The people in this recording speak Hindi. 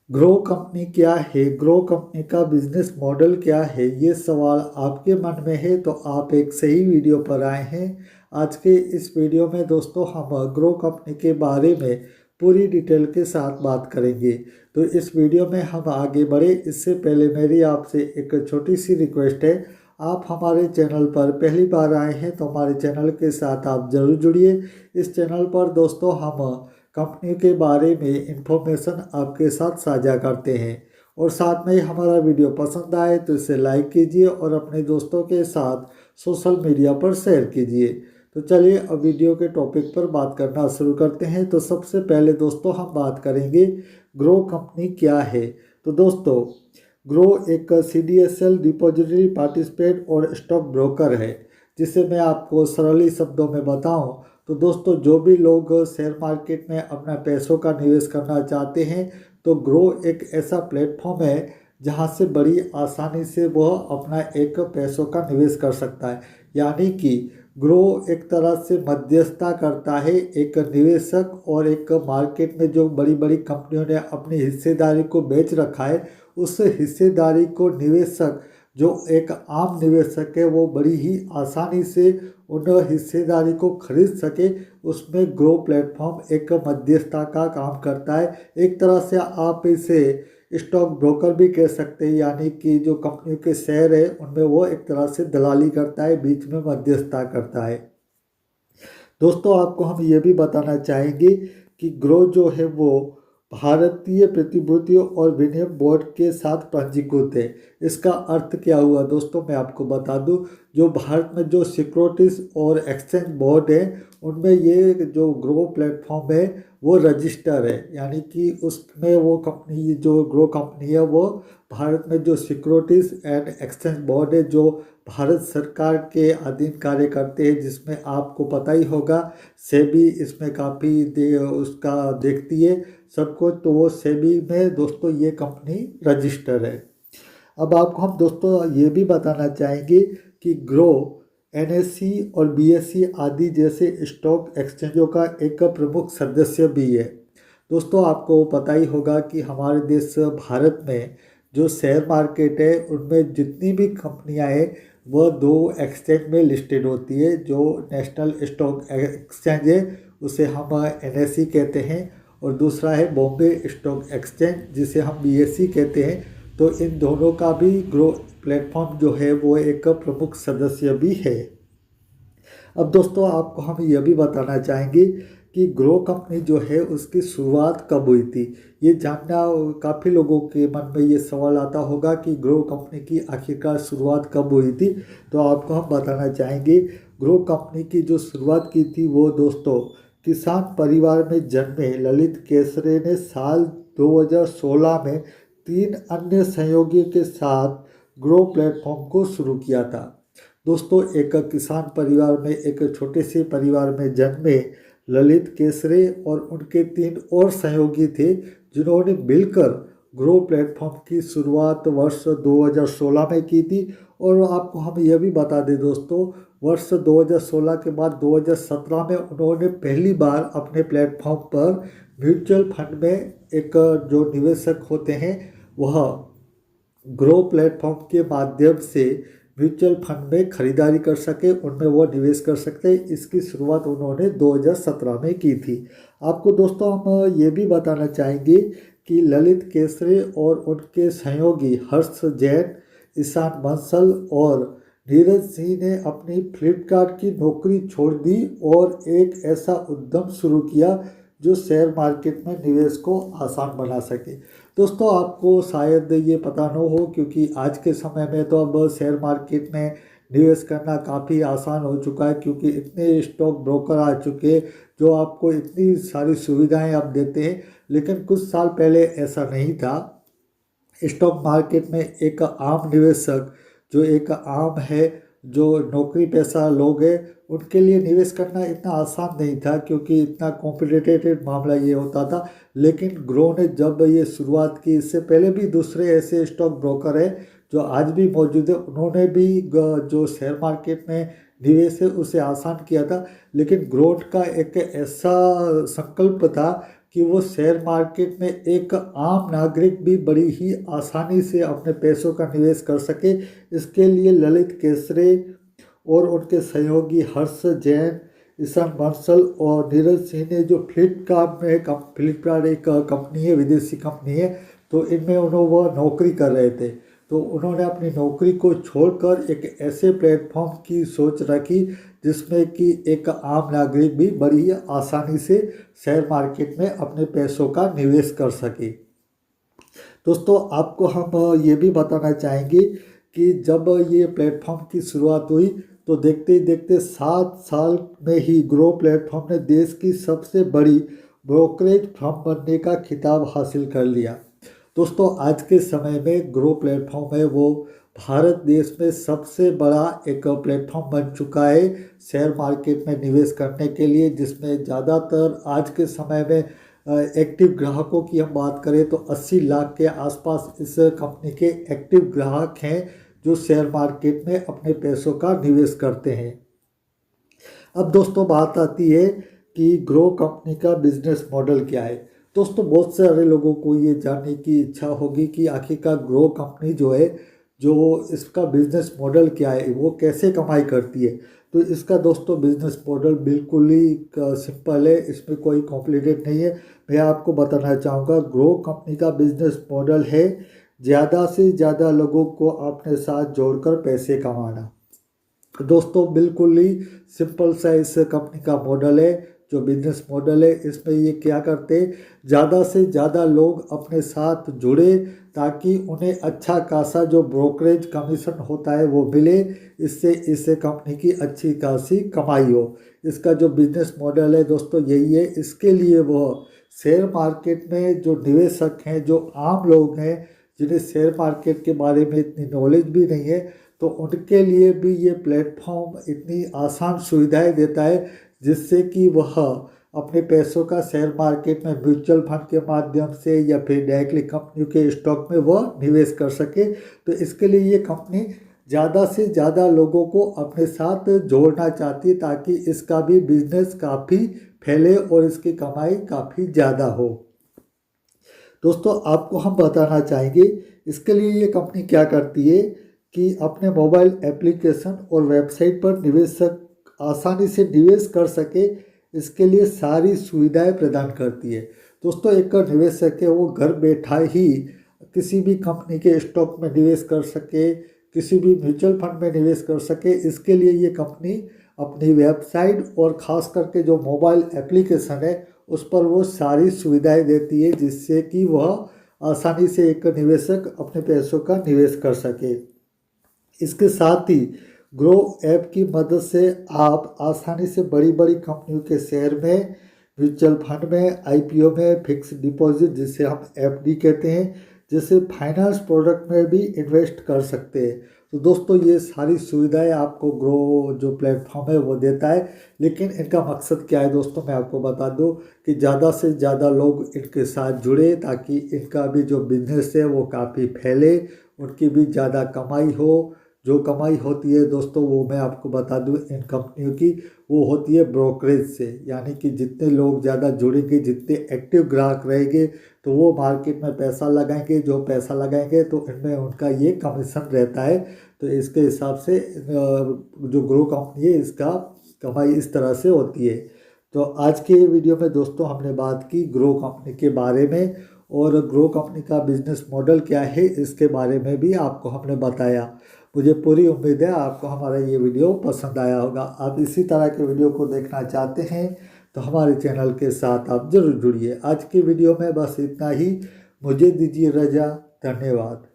ग्रो कंपनी क्या है, ग्रो कंपनी का बिजनेस मॉडल क्या है, ये सवाल आपके मन में है तो आप एक सही वीडियो पर आए हैं। आज के इस वीडियो में दोस्तों हम ग्रो कंपनी के बारे में पूरी डिटेल के साथ बात करेंगे। तो इस वीडियो में हम आगे बढ़े इससे पहले मेरी आपसे एक छोटी सी रिक्वेस्ट है। आप हमारे चैनल पर पहली बार आए हैं तो हमारे चैनल के साथ आप ज़रूर जुड़िए। इस चैनल पर दोस्तों हम कंपनी के बारे में इंफॉर्मेशन आपके साथ साझा करते हैं। और साथ में ही हमारा वीडियो पसंद आए तो इसे लाइक कीजिए और अपने दोस्तों के साथ सोशल मीडिया पर शेयर कीजिए। तो चलिए अब वीडियो के टॉपिक पर बात करना शुरू करते हैं। तो सबसे पहले दोस्तों हम बात करेंगे ग्रो कंपनी क्या है। तो दोस्तों ग्रो एक CDSL डिपॉजिटरी पार्टिसिपेट और स्टॉक ब्रोकर है। जिसे मैं आपको सरली शब्दों में बताऊं तो दोस्तों जो भी लोग शेयर मार्केट में अपना पैसों का निवेश करना चाहते हैं तो ग्रो एक ऐसा प्लेटफॉर्म है जहां से बड़ी आसानी से वह अपना एक पैसों का निवेश कर सकता है। यानी कि ग्रो एक तरह से मध्यस्थता करता है एक निवेशक और एक मार्केट में जो बड़ी बड़ी कंपनियों ने अपनी हिस्सेदारी को बेच रखा है उस हिस्सेदारी को निवेशक जो एक आम निवेशक है वो बड़ी ही आसानी से उन हिस्सेदारी को खरीद सके। उसमें ग्रो प्लेटफॉर्म एक मध्यस्थता का काम करता है। एक तरह से आप इसे स्टॉक ब्रोकर भी कह सकते हैं, यानी कि जो कंपनी के शेयर है उनमें वो एक तरह से दलाली करता है, बीच में मध्यस्थता करता है। दोस्तों आपको हम ये भी बताना चाहेंगे कि ग्रो जो है वो भारतीय प्रतिभूतियों और विनिमय बोर्ड के साथ पंजीकृत है। इसका अर्थ क्या हुआ दोस्तों, मैं आपको बता दूं। जो भारत में जो सिक्योरिटीज और एक्सचेंज बोर्ड है उनमें ये जो ग्रो प्लेटफॉर्म है वो रजिस्टर है। यानी कि उसमें वो कंपनी जो ग्रो कंपनी है वो भारत में जो सिक्योरिटीज एंड एक्सचेंज बोर्ड है जो भारत सरकार के अधीन कार्य करते हैं, जिसमें आपको पता ही होगा सेबी इसमें काफ़ी उसका देखती है सब कुछ। तो वो सेबी में दोस्तों ये कंपनी रजिस्टर है। अब आपको हम दोस्तों ये भी बताना चाहेंगे कि ग्रो NSE और BSE आदि जैसे स्टॉक एक्सचेंजों का एक प्रमुख सदस्य भी है। दोस्तों आपको पता ही होगा कि हमारे देश भारत में जो शेयर मार्केट है उनमें जितनी भी कंपनियां हैं वह दो एक्सचेंज में लिस्टेड होती है। जो नेशनल स्टॉक एक्सचेंज है उसे हम NSE कहते हैं और दूसरा है बॉम्बे स्टॉक एक्सचेंज जिसे हम BSE कहते हैं। तो इन दोनों का भी ग्रो प्लेटफॉर्म जो है वो एक प्रमुख सदस्य भी है। अब दोस्तों आपको हम यह भी बताना चाहेंगे कि ग्रो कंपनी जो है उसकी शुरुआत कब हुई थी। ये जानना काफ़ी लोगों के मन में ये सवाल आता होगा कि ग्रो कंपनी की आखिरकार शुरुआत कब हुई थी। तो आपको हम बताना चाहेंगे ग्रो कंपनी की जो शुरुआत की थी वो दोस्तों किसान परिवार में जन्मे ललित केसरे ने साल 2016 में 3 अन्य सहयोगियों के साथ ग्रो प्लेटफॉर्म को शुरू किया था। दोस्तों एक किसान परिवार में एक छोटे से परिवार में जन्मे ललित केसरे और उनके 3 और सहयोगी थे जिन्होंने मिलकर ग्रो प्लेटफॉर्म की शुरुआत वर्ष 2016 में की थी। और आपको हम यह भी बता दें दोस्तों वर्ष 2016 के बाद 2017 में उन्होंने पहली बार अपने प्लेटफॉर्म पर म्यूचुअल फंड में एक जो निवेशक होते हैं वह ग्रो प्लेटफॉर्म के माध्यम से म्यूचुअल फंड में खरीदारी कर सके, उनमें वो निवेश कर सकते। इसकी शुरुआत उन्होंने 2017 में की थी। आपको दोस्तों हम ये भी बताना चाहेंगे कि ललित केसरे और उनके सहयोगी हर्ष जैन, ईशान बंसल और नीरज सिंह ने अपनी फ्लिपकार्ट की नौकरी छोड़ दी और एक ऐसा उद्यम शुरू किया जो शेयर मार्केट में निवेश को आसान बना सके। दोस्तों आपको शायद ये पता न हो क्योंकि आज के समय में तो अब शेयर मार्केट में निवेश करना काफ़ी आसान हो चुका है, क्योंकि इतने स्टॉक ब्रोकर आ चुके हैं जो आपको इतनी सारी सुविधाएं आप देते हैं। लेकिन कुछ साल पहले ऐसा नहीं था। स्टॉक मार्केट में एक आम निवेशक जो एक आम है जो नौकरी पेशा लोग हैं उनके लिए निवेश करना इतना आसान नहीं था, क्योंकि इतना कॉम्पिटिटिव मामला ये होता था। लेकिन ग्रो ने जब ये शुरुआत की, इससे पहले भी दूसरे ऐसे स्टॉक ब्रोकर हैं जो आज भी मौजूद है, उन्होंने भी जो शेयर मार्केट में निवेश है उसे आसान किया था। लेकिन ग्रोथ का एक ऐसा संकल्प था कि वो शेयर मार्केट में एक आम नागरिक भी बड़ी ही आसानी से अपने पैसों का निवेश कर सके। इसके लिए ललित केसरे और उनके सहयोगी हर्ष जैन, ईशान बंसल और नीरज सिंह ने जो फ्लिपकार्ट एक कंपनी है, विदेशी कंपनी है, तो इनमें वो नौकरी कर रहे थे। तो उन्होंने अपनी नौकरी को छोड़कर एक ऐसे प्लेटफॉर्म की सोच रखी जिसमें कि एक आम नागरिक भी बड़ी आसानी से शेयर मार्केट में अपने पैसों का निवेश कर सके। दोस्तों, आपको हम ये भी बताना चाहेंगे कि जब ये प्लेटफॉर्म की शुरुआत हुई तो देखते ही देखते 7 साल में ही ग्रो प्लेटफॉर्म ने देश की सबसे बड़ी ब्रोकरेज फर्म बनने का खिताब हासिल कर लिया। दोस्तों, आज के समय में ग्रो प्लेटफॉर्म है वो भारत देश में सबसे बड़ा एक प्लेटफॉर्म बन चुका है शेयर मार्केट में निवेश करने के लिए, जिसमें ज़्यादातर आज के समय में एक्टिव ग्राहकों की हम बात करें तो 80 लाख के आसपास इस कंपनी के एक्टिव ग्राहक हैं जो शेयर मार्केट में अपने पैसों का निवेश करते हैं। अब दोस्तों, बात आती है कि ग्रो कंपनी का बिजनेस मॉडल क्या है। दोस्तों, बहुत सारे लोगों को ये जानने की इच्छा होगी कि आखिरकार ग्रो कंपनी जो है, जो इसका बिजनेस मॉडल क्या है, वो कैसे कमाई करती है। तो इसका दोस्तों बिजनेस मॉडल बिल्कुल ही सिंपल है, इसमें कोई कॉम्प्लिकेटेड नहीं है। मैं आपको बताना चाहूँगा, ग्रो कंपनी का बिजनेस मॉडल है ज़्यादा से ज़्यादा लोगों को अपने साथ जोड़कर पैसे कमाना। दोस्तों, बिल्कुल ही सिंपल सा इस कंपनी का मॉडल है। जो बिजनेस मॉडल है इसमें ये क्या करते, ज़्यादा से ज़्यादा लोग अपने साथ जुड़े ताकि उन्हें अच्छा खासा जो ब्रोकरेज कमीशन होता है वो मिले, इससे कंपनी की अच्छी खासी कमाई हो। इसका जो बिजनेस मॉडल है दोस्तों यही है। इसके लिए वो शेयर मार्केट में जो निवेशक हैं, जो आम लोग हैं जिन्हें शेयर मार्केट के बारे में इतनी नॉलेज भी नहीं है, तो उनके लिए भी ये प्लेटफॉर्म इतनी आसान सुविधाएं देता है जिससे कि वह अपने पैसों का शेयर मार्केट में म्यूचुअल फंड के माध्यम से या फिर डायरेक्टली कंपनी के स्टॉक में वह निवेश कर सके। तो इसके लिए ये कंपनी ज़्यादा से ज़्यादा लोगों को अपने साथ जोड़ना चाहती है ताकि इसका भी बिजनेस काफ़ी फैले और इसकी कमाई काफ़ी ज़्यादा हो। दोस्तों, आपको हम बताना चाहेंगे इसके लिए ये कंपनी क्या करती है कि अपने मोबाइल एप्लीकेशन और वेबसाइट पर निवेशक आसानी से निवेश कर सके, इसके लिए सारी सुविधाएं प्रदान करती है। दोस्तों, एक निवेशक है वो घर बैठा ही किसी भी कंपनी के स्टॉक में निवेश कर सके, किसी भी म्यूचुअल फंड में निवेश कर सके। इसके लिए ये कंपनी अपनी वेबसाइट और ख़ास करके जो मोबाइल एप्लीकेशन है उस पर वो सारी सुविधाएं देती है जिससे कि वह आसानी से एक निवेशक अपने पैसों का निवेश कर सके। इसके साथ ही ग्रो ऐप की मदद से आप आसानी से बड़ी बड़ी कंपनियों के शेयर में, म्यूचुअल फंड में, आईपीओ में, फिक्स डिपॉजिट जिसे हम एफडी कहते हैं, जैसे फाइनेंस प्रोडक्ट में भी इन्वेस्ट कर सकते हैं। तो दोस्तों, ये सारी सुविधाएं आपको ग्रो जो प्लेटफॉर्म है वो देता है। लेकिन इनका मकसद क्या है दोस्तों, मैं आपको बता दूं कि ज़्यादा से ज़्यादा लोग इनके साथ जुड़े ताकि इनका भी जो बिजनेस है वो काफ़ी फैले, उनकी भी ज़्यादा कमाई हो। जो कमाई होती है दोस्तों वो मैं आपको बता दूं इन कंपनियों की, वो होती है ब्रोकरेज से। यानी कि जितने लोग ज़्यादा जुड़ेंगे, जितने एक्टिव ग्राहक रहेंगे, तो वो मार्केट में पैसा लगाएंगे। जो पैसा लगाएंगे तो इनमें उनका ये कमीशन रहता है। तो इसके हिसाब से जो ग्रो कंपनी है इसका कमाई इस तरह से होती है। तो आज के वीडियो में दोस्तों हमने बात की ग्रो कंपनी के बारे में, और ग्रो कंपनी का बिजनेस मॉडल क्या है इसके बारे में भी आपको हमने बताया। मुझे पूरी उम्मीद है आपको हमारा ये वीडियो पसंद आया होगा। आप इसी तरह के वीडियो को देखना चाहते हैं तो हमारे चैनल के साथ आप जरूर जुड़िए। आज की वीडियो में बस इतना ही। मुझे दीजिए रजा। धन्यवाद।